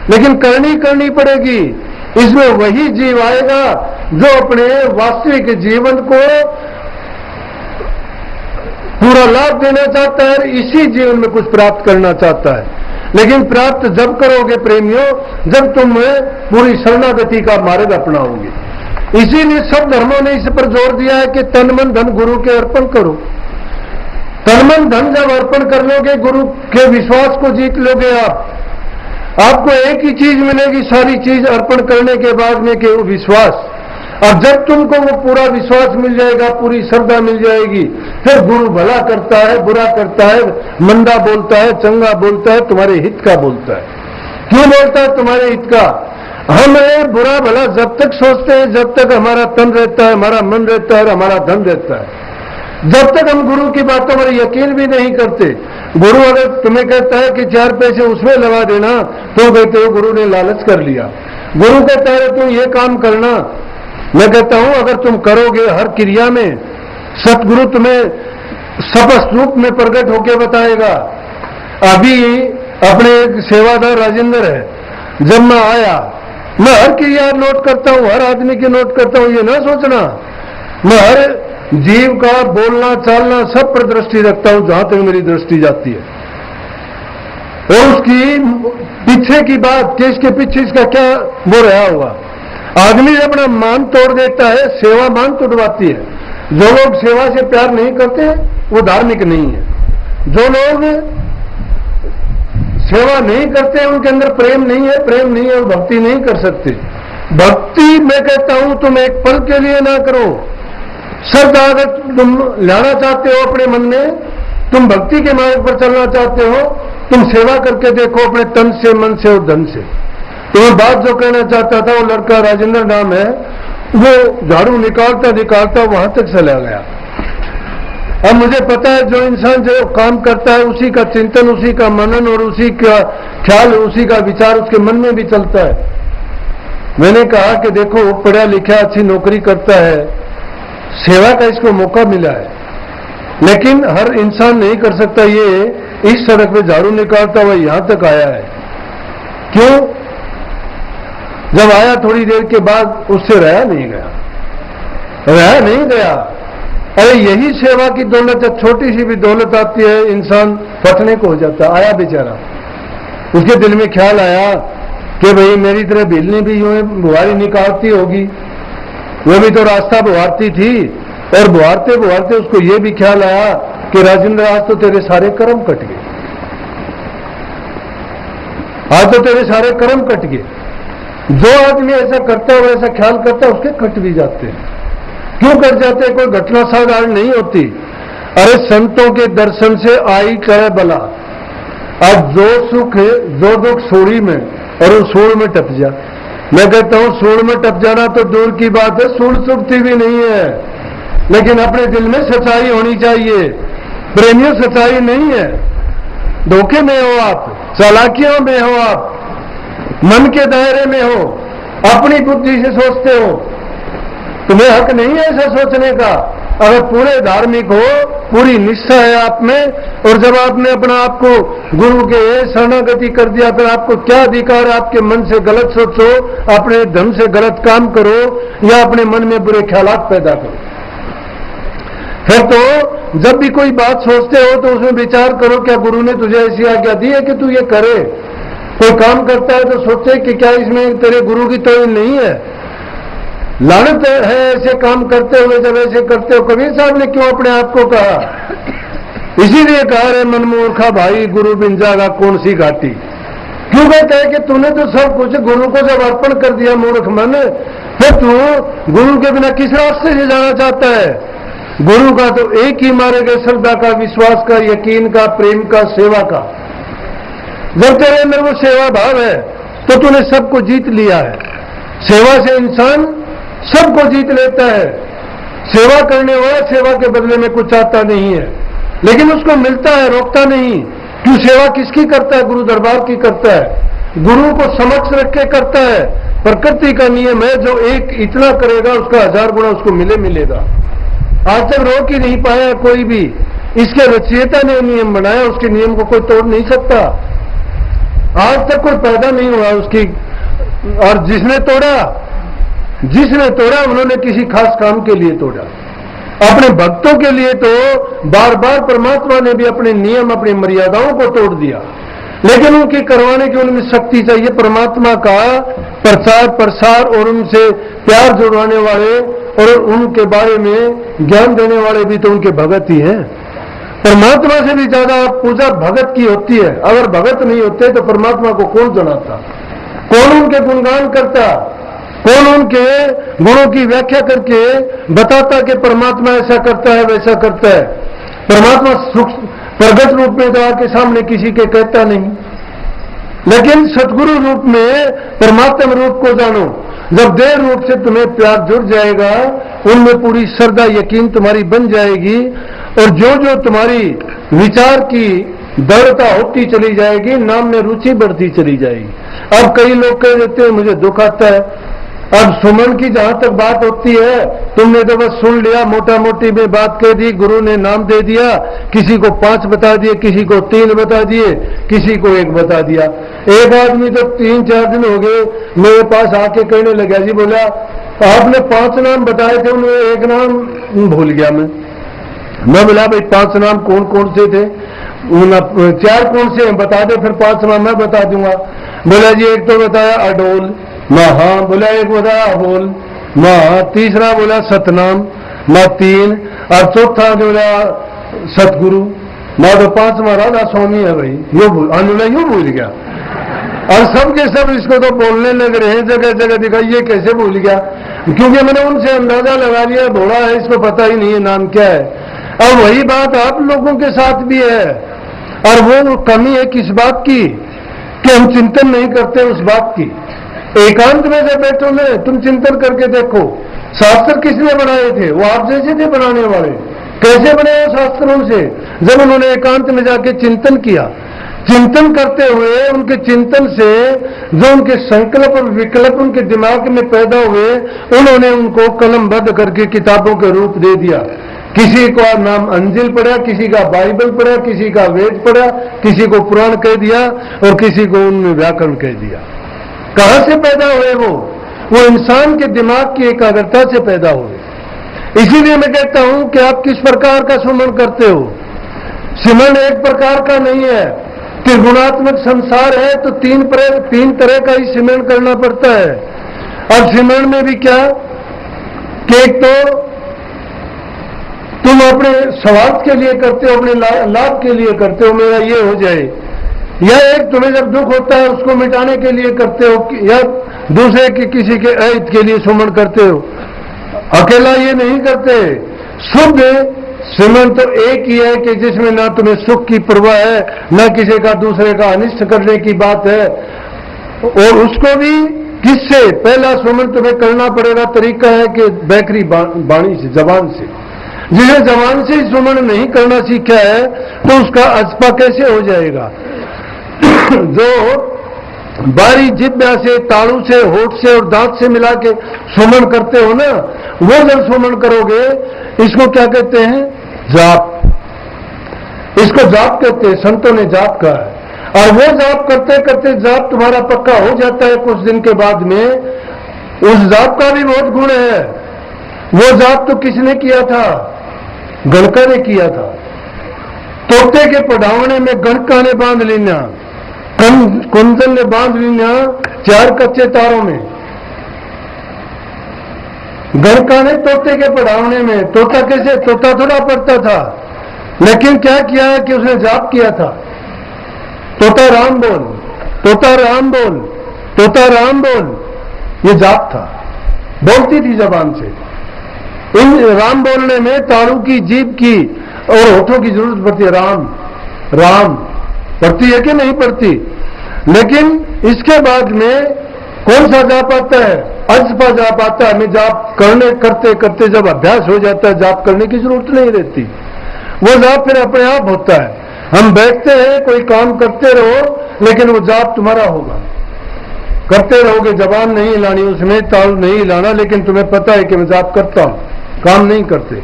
लेकिन करनी पड़ेगी। इसमें वही जीव आएगा जो अपने वास्तविक जीवन को पूरा लाभ देना चाहता है, इसी जीवन में कुछ प्राप्त करना चाहता है। लेकिन प्राप्त जब करोगे प्रेमियों, जब तुम पूरी शरणागति का मार्ग अपनाओगे। इसीलिए सब धर्मों ने इस पर जोर दिया है कि तन मन धन गुरु के अर्पण करो। तन मन धन जब अर्पण कर लोगे, गुरु के विश्वास को जीत लोगे, आपको एक ही चीज मिलेगी सारी चीज अर्पण करने के बाद में, कि वो विश्वास। और जब तुमको वो पूरा विश्वास मिल जाएगा, पूरी श्रद्धा मिल जाएगी, फिर गुरु भला करता है, बुरा करता है, मंदा बोलता है, चंगा बोलता है, तुम्हारे हित का बोलता है। क्यों बोलता है तुम्हारे हित का? हम बुरा भला जब तक सोचते हैं, जब तक हमारा तन रहता है, हमारा मन रहता है, हमारा धन रहता है, जब तक हम गुरु की बातों पर यकीन भी नहीं करते। गुरु अगर तुम्हें कहता है कि 4 पैसे उसमें लगा देना, तो कहते हो गुरु ने लालच कर लिया। गुरु कहता है तुम ये काम करना, मैं कहता हूं अगर तुम करोगे हर क्रिया में, सतगुरु तुम्हें स्पष्ट रूप में प्रकट होकर बताएगा। अभी अपने एक सेवादार राजेंद्र है, जब मैं आया, मैं हर क्रिया नोट करता हूं, हर आदमी की नोट करता हूं। ये ना सोचना, मैं हर जीव का बोलना चालना सब पर दृष्टि रखता हूं, जहां तक मेरी दृष्टि जाती है। और उसकी पीछे की बात कि इसके पीछे इसका क्या वो रहा हुआ। आदमी अपना मान तोड़ देता है, सेवा मान तोड़वाती है। जो लोग सेवा से प्यार नहीं करते वो धार्मिक नहीं है। जो लोग सेवा नहीं करते उनके अंदर प्रेम नहीं है, प्रेम नहीं है और भक्ति नहीं कर सकते। भक्ति मैं कहता हूं तुम एक पल के लिए ना करो। श्रद्धा अगर तुम लाना चाहते हो अपने मन में, तुम भक्ति के मार्ग पर चलना चाहते हो, तुम सेवा करके देखो अपने तन से, मन से और धन से। तो मैं बात जो कहना चाहता था, वो लड़का राजेंद्र नाम है, वो झाड़ू निकालता निकालता वहां तक चला गया। अब मुझे पता है जो इंसान जो काम करता है उसी का चिंतन, उसी का मनन और उसी का ख्याल, उसी का विचार उसके मन में भी चलता है। मैंने कहा कि देखो पढ़ा लिखा अच्छी नौकरी करता है, सेवा का इसको मौका मिला है, लेकिन हर इंसान नहीं कर सकता। ये इस सड़क पे झाड़ू निकालता हुआ यहां तक आया है। क्यों? जब आया थोड़ी देर के बाद उससे रहा नहीं गया। अरे यही सेवा की दौलत है, छोटी सी भी दौलत आती है इंसान फटने को हो जाता। आया बेचारा, उसके दिल में ख्याल आया कि भाई मेरी तरह बिल्ली भी यूं बुहारी निकालती होगी, वो भी तो रास्ता बुहारती थी। और बुहारते बुहारते उसको ये भी ख्याल आया कि राजेंद्र आज तो तेरे सारे कर्म कट गए, आज तो तेरे सारे कर्म कट गए। जो आदमी ऐसा करता है, ऐसा ख्याल करता है, उसके कट भी जाते हैं। क्यों कट जाते हैं? कोई घटना साधारण नहीं होती। अरे संतों के दर्शन से आई करे बला। अब जो सुख है, जो दुख सूढ़ी में और उस सूढ़ में टप जा। मैं कहता हूं सूढ़ में टप जाना तो दूर की बात है, सूढ़ चुभती भी नहीं है, लेकिन अपने दिल में सच्चाई होनी चाहिए। प्रेमियों सच्चाई नहीं है, धोखे में हो आप, चालाकियों में हो आप, मन के दायरे में हो, अपनी बुद्धि से सोचते हो। तुम्हें हक नहीं है ऐसा सोचने का। अगर पूरे धार्मिक हो, पूरी निष्ठा है आप में, और जब आपने अपना आपको गुरु के शरणागति कर दिया, फिर आपको क्या अधिकार है आपके मन से गलत सोचो, अपने धन से गलत काम करो या अपने मन में बुरे ख्यालात पैदा करो। फिर तो जब भी कोई बात सोचते हो तो उसमें विचार करो, क्या गुरु ने तुझे ऐसी आज्ञा दी है कि तू ये करे? कोई काम करता है तो सोचे कि क्या इसमें तेरे गुरु की तौहीन नहीं है? लानत है ऐसे काम करते हुए जब ऐसे करते हो। कबीर साहब ने क्यों अपने आप को कहा? इसीलिए कहा रे मनमूर्खा भाई, गुरु बिन जागा कौन सी घाटी। क्यों कहता है कि तूने तो सब कुछ गुरु को जब अर्पण कर दिया मूर्ख मन, फिर तू गुरु के बिना किस रास्ते से जाना चाहता है? गुरु का तो एक ही मार्ग है, श्रद्धा का, विश्वास का, यकीन का, प्रेम का, सेवा का। जब तेरे अंदर वो सेवा भाव है तो तूने सबको जीत लिया है। सेवा से इंसान सबको जीत लेता है। सेवा करने वाला सेवा के बदले में कुछ चाहता नहीं है, लेकिन उसको मिलता है, रोकता नहीं। क्यों? सेवा किसकी करता है? गुरु दरबार की करता है, गुरु को समक्ष रख के करता है। प्रकृति का नियम है, जो एक इतना करेगा उसका 1000 गुना उसको मिलेगा। आज तक रोक ही नहीं पाया कोई भी। इसके रचयिता ने नियम बनाया, उसके नियम को कोई तोड़ नहीं सकता। आज तक कोई पैदा नहीं हुआ उसकी। और जिसने तोड़ा उन्होंने किसी खास काम के लिए तोड़ा। अपने भक्तों के लिए तो बार बार परमात्मा ने भी अपने नियम, अपनी मर्यादाओं को तोड़ दिया, लेकिन उनकी करवाने की उनमें शक्ति चाहिए। परमात्मा का प्रचार प्रसार और उनसे प्यार जुड़वाने वाले और उनके बारे में ज्ञान देने वाले भी तो उनके भगत ही हैं। परमात्मा से भी ज्यादा पूजा भगत की होती है। अगर भगत नहीं होते तो परमात्मा को कौन जनाता, कौन उनके गुणगान करता, कौन उनके गुणों की व्याख्या करके बताता कि परमात्मा ऐसा करता है वैसा करता है। परमात्मा प्रगट रूप में तो आके सामने किसी के कहता नहीं, लेकिन सतगुरु रूप में परमात्मा रूप को जानो। जब देह रूप से तुम्हें प्यार जुड़ जाएगा, उनमें पूरी श्रद्धा यकीन तुम्हारी बन जाएगी, और जो जो तुम्हारी विचार की दृढ़ता होती चली जाएगी, नाम में रुचि बढ़ती चली जाएगी। अब कई लोग कह देते हैं मुझे दुख आता है। अब सुमन की जहां तक बात होती है, तुमने तो बस सुन लिया, मोटा मोटी में बात कह दी, गुरु ने नाम दे दिया, किसी को 5 बता दिए, किसी को 3 बता दिए, किसी को 1 बता दिया। एक आदमी तो 3-4 दिन हो गए मेरे पास आके कहने लगा, जी बोला आपने 5 नाम बताए थे, उनमें 1 नाम भूल गया मैं बोला भाई 5 नाम कौन कौन से थे? 4 कौन से बता दे, फिर 5 नाम मैं बता दूंगा। बोला जी एक तो बताया अडोल, माँ हाँ। बोला एक बताया अबोल, माँ। तीसरा बोला सतनाम, माँ 3। और चौथा बोला सतगुरु, माँ। तो 5वां राधा स्वामी है भाई। यो भूल गया। और सब के सब इसको तो बोलने लग रहे हैं, जगह जगह दिखा, ये कैसे भूल गया? क्योंकि मैंने उनसे अंदाजा लगा लिया, भोला है, इसको पता ही नहीं है नाम क्या है। और वही बात आप लोगों के साथ भी है। और वो कमी है किस बात की कि हम चिंतन नहीं करते उस बात की। एकांत में जब बैठो में तुम चिंतन करके देखो, शास्त्र किसने बनाए थे? वो आप जैसे थे बनाने वाले। कैसे बनाए शास्त्रों से? जब उन्होंने एकांत में जाके चिंतन किया, चिंतन करते हुए उनके चिंतन से जो उनके संकल्प और विकल्प उनके दिमाग में पैदा हुए, उन्होंने उनको कलमबद्ध करके किताबों के रूप दे दिया। किसी का नाम अंजिल पढ़ा, किसी का बाइबल पढ़ा, किसी का वेद पढ़ा, किसी को पुराण कह दिया और किसी को उनमें व्याकरण कह दिया। कहां से पैदा हुए? वो इंसान के दिमाग की एकाग्रता से पैदा हुए। इसीलिए मैं कहता हूं कि आप किस प्रकार का सुमन करते हो। सुमन एक प्रकार का नहीं है, त्रिगुणात्मक संसार है तो 3 तरह का ही सिमरण करना पड़ता है। अब सिमरण में भी क्या कि एक तो तुम अपने स्वार्थ के लिए करते हो, अपने लाभ के लिए करते हो, मेरा ये हो जाए, या एक तुम्हें जब दुख होता है उसको मिटाने के लिए करते हो, या दूसरे के किसी के अहित के लिए सुमन करते हो। अकेला ये नहीं करते। शुद्ध सुमन तो एक ही है कि जिसमें ना तुम्हें सुख की परवाह है, ना किसी का दूसरे का अनिष्ट करने की बात है। और उसको भी किससे? पहला सुमन तुम्हें करना पड़ेगा, तरीका है कि बैकरी बाणी से, जबान से। जिसे जबान से सुमन नहीं करना सीखा है तो उसका अजपा कैसे हो जाएगा? जो बारी जिब्या से, तालू से, होठ से और दांत से मिला के सुमन करते हो ना, वो जब सुमन करोगे, इसको क्या कहते हैं? जाप। इसको जाप कहते हैं, संतों ने जाप कहा है। और वो जाप करते करते जाप तुम्हारा पक्का हो जाता है कुछ दिन के बाद में। उस जाप का भी बहुत गुण है। वो जाप तो किसने किया था? गणका ने किया था। तोते के पढ़ावने में गणका ने बांध लेना, कुंजन ने बांध लेना 4 कच्चे तारों में। गणका ने तोते के पढ़ावने में, तोता कैसे? तोता थोड़ा पढ़ता था, लेकिन क्या किया है कि उसने जाप किया था। तोता राम बोल, तोता राम बोल, तोता राम बोल, ये जाप था। बोलती थी जबान से। इन राम बोलने में तालू की, जीभ की और होठों की जरूरत पड़ती है। राम राम पढ़ती है कि नहीं पढ़ती? लेकिन इसके बाद में कौन सा जाप आता है? अजपा जाप आता है। हमें जाप करते करते जब अभ्यास हो जाता है, जाप करने की जरूरत नहीं रहती। वो जाप फिर अपने आप होता है। हम बैठते हैं, कोई काम करते रहो, लेकिन वो जाप तुम्हारा होगा। करते रहोगे, जबान नहीं हिलानी, उसमें ताल नहीं हिलाना, लेकिन तुम्हें पता है कि मैं जाप करता हूं, काम नहीं करते।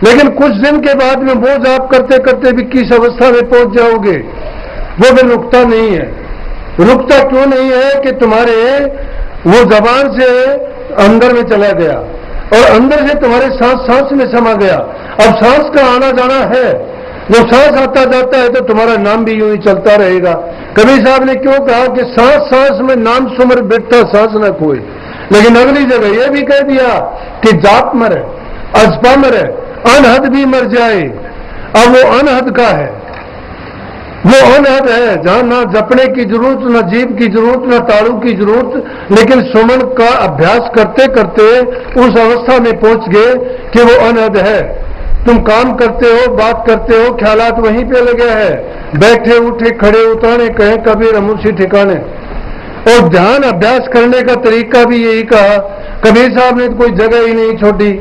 लेकिन कुछ दिन के बाद में वो जाप करते करते भी किस अवस्था में पहुंच जाओगे, वो भी रुकता नहीं है। रुकता क्यों नहीं है कि तुम्हारे वो जबान से अंदर में चला गया और अंदर से तुम्हारे सांस सांस में समा गया। अब सांस का आना जाना है, जब सांस आता जाता है तो तुम्हारा नाम भी यूं ही चलता रहेगा। कबीर साहब ने क्यों कहा कि सांस सांस में नाम सुमर बैठा सांस न खोए, लेकिन अगली जगह यह भी कह दिया कि जात मरे, अजपा मरे, अनहद भी मर जाए। अब वो अनहद का है, वो अनहद है जहां ना जपने की जरूरत, ना जीभ की जरूरत, ना ताड़ू की जरूरत, लेकिन सुमन का अभ्यास करते करते उस अवस्था में पहुंच गए कि वो अनहद है। तुम काम करते हो, बात करते हो, ख्यालात वहीं पे लगे हैं, बैठे उठे खड़े उतारे कहें कबीर हम उसी ठिकाने। और ध्यान अभ्यास करने का तरीका भी यही कहा। कबीर साहब ने कोई जगह ही नहीं छोड़ी,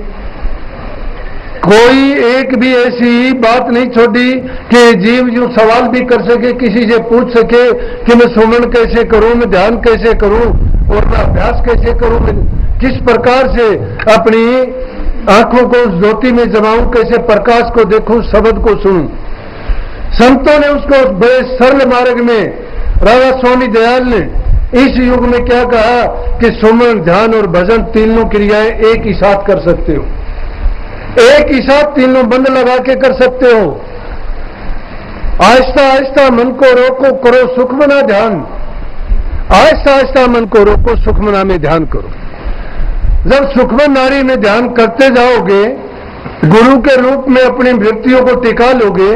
कोई एक भी ऐसी बात नहीं छोड़ी कि जीव जो सवाल भी कर सके, किसी से पूछ सके कि मैं सुमन कैसे करूं, मैं ध्यान कैसे करूं और मैं अभ्यास कैसे करूं, मैं किस प्रकार से अपनी आंखों को उस ज्योति में जमाऊं, कैसे प्रकाश को देखूं, शब्द को सुनूं। संतों ने उसको बड़े सरल मार्ग में, राजा स्वामी दयाल ने इस युग में क्या कहा कि सुमन, ध्यान और भजन तीनों क्रियाएं एक ही साथ कर सकते हो, एक ही साथ तीनों बंद लगा के कर सकते हो। आहिस्ता आहिस्ता मन को रोको, करो सुखमना ध्यान। आहिस्ता आहिस्ता मन को रोको, सुखमना में ध्यान करो। जब सुखमन नारी में ध्यान करते जाओगे, गुरु के रूप में अपनी वृत्तियों को टिका लोगे,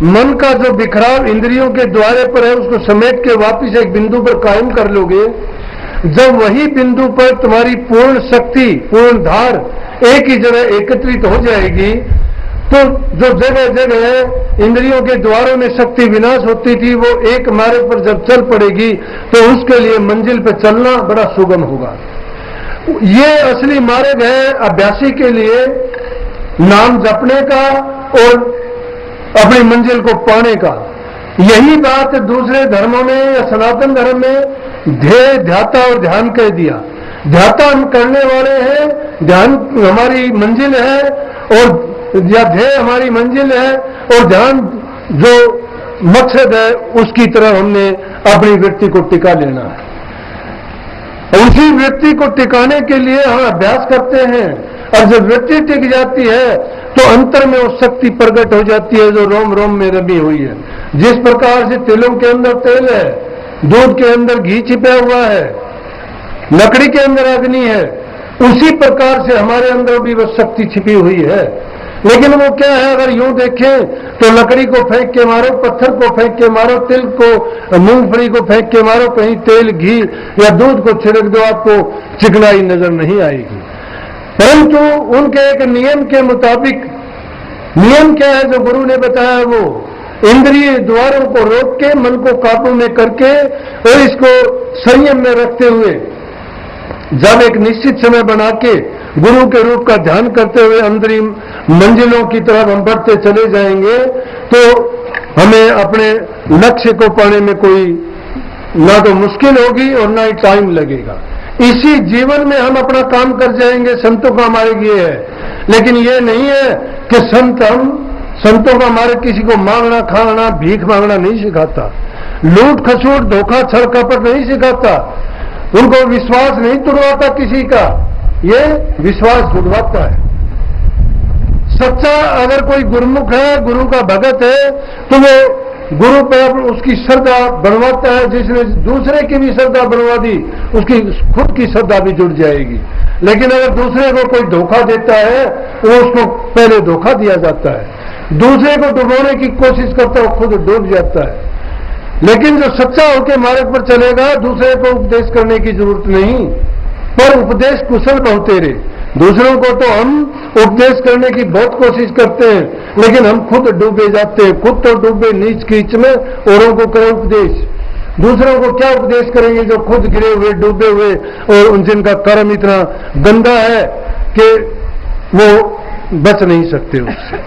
मन का जो बिखराव इंद्रियों के द्वारे पर है उसको समेट के वापिस एक बिंदु पर कायम कर लोगे। जब वही बिंदु पर तुम्हारी पूर्ण शक्ति, पूर्ण धार एक ही जगह एकत्रित हो जाएगी, तो जो जगह जगह इंद्रियों के द्वारों में शक्ति विनाश होती थी, वो एक मार्ग पर जब चल पड़ेगी तो उसके लिए मंजिल पर चलना बड़ा सुगम होगा। ये असली मार्ग है अभ्यासी के लिए नाम जपने का और अपनी मंजिल को पाने का। यही बात दूसरे धर्मों में या सनातन धर्म में ध्येय, ध्याता और ध्यान कह दिया। ध्याता हम करने वाले हैं, ध्यान हमारी मंजिल है, और या ध्येय हमारी मंजिल है, और ध्यान जो मकसद है उसकी तरफ हमने अपनी वृत्ति को टिका लेना है। उसी वृत्ति को टिकाने के लिए हम अभ्यास करते हैं, और जब वृत्ति टिक जाती है तो अंतर में वो शक्ति प्रकट हो जाती है जो रोम रोम में रमी हुई है। जिस प्रकार से तिलों के अंदर तेल है, दूध के अंदर घी छिपा हुआ है, लकड़ी के अंदर अग्नि है, उसी प्रकार से हमारे अंदर भी वह शक्ति छिपी हुई है। लेकिन वो क्या है, अगर यूं देखें तो लकड़ी को फेंक के मारो, पत्थर को फेंक के मारो, तिल को, मूंगफली को फेंक के मारो, कहीं तेल, घी या दूध को छिड़क दो, आपको चिकनाई नजर नहीं आएगी। परंतु उनके एक नियम के मुताबिक, नियम क्या है जो गुरु ने बताया, वो इंद्रिय द्वारों को रोक के, मन को काबू में करके और इसको संयम में रखते हुए जब एक निश्चित समय बना के गुरु के रूप का ध्यान करते हुए अंतरिम मंजिलों की तरफ हम बढ़ते चले जाएंगे, तो हमें अपने लक्ष्य को पाने में कोई ना तो मुश्किल होगी और ना ही टाइम लगेगा। इसी जीवन में हम अपना काम कर जाएंगे, संतों का मार्ग ये है। लेकिन ये नहीं है कि संतों का मार्ग किसी को मांगना, खाना, भीख मांगना नहीं सिखाता, लूट खसूट, धोखा, छल कपट नहीं सिखाता, उनको विश्वास नहीं तुड़वाता किसी का, ये विश्वास जुड़वाता है। सच्चा अगर कोई गुरुमुख है, गुरु का भगत है, तो वो गुरु पर उसकी श्रद्धा बनवाता है। जिसने दूसरे की भी श्रद्धा बनवा दी, उसकी खुद की श्रद्धा भी जुड़ जाएगी। लेकिन अगर दूसरे को कोई धोखा देता है, तो उसको पहले धोखा दिया जाता है। दूसरे को डुबोने की कोशिश करता है, खुद डूब जाता है। लेकिन जो सच्चा होकर मार्ग पर चलेगा, दूसरे को उपदेश करने की जरूरत नहीं, पर उपदेश कुशल बहुतेरे। दूसरों को तो हम उपदेश करने की बहुत कोशिश करते हैं, लेकिन हम खुद डूबे जाते हैं। खुद तो डूबे नीच कीच में, औरों को करें उपदेश। दूसरों को क्या उपदेश करेंगे जो खुद गिरे हुए, डूबे हुए, और जिनका कर्म इतना गंदा है कि वो बच नहीं सकते उससे।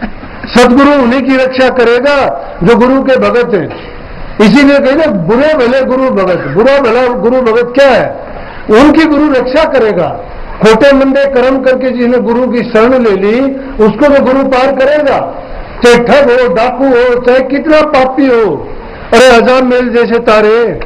सदगुरु उन्हीं की रक्षा करेगा जो गुरु के भगत हैं। इसीलिए कहे ना, बुरे भले गुरु भगत। बुरा भला गुरु भगत क्या है? उनकी गुरु रक्षा करेगा। खोटे मंदे कर्म करके जिसने गुरु की शरण ले ली, उसको तो गुरु पार करेगा। चाहे ठग हो, डाकू हो, चाहे कितना पापी हो, अरे अजाम मेल जैसे तारे।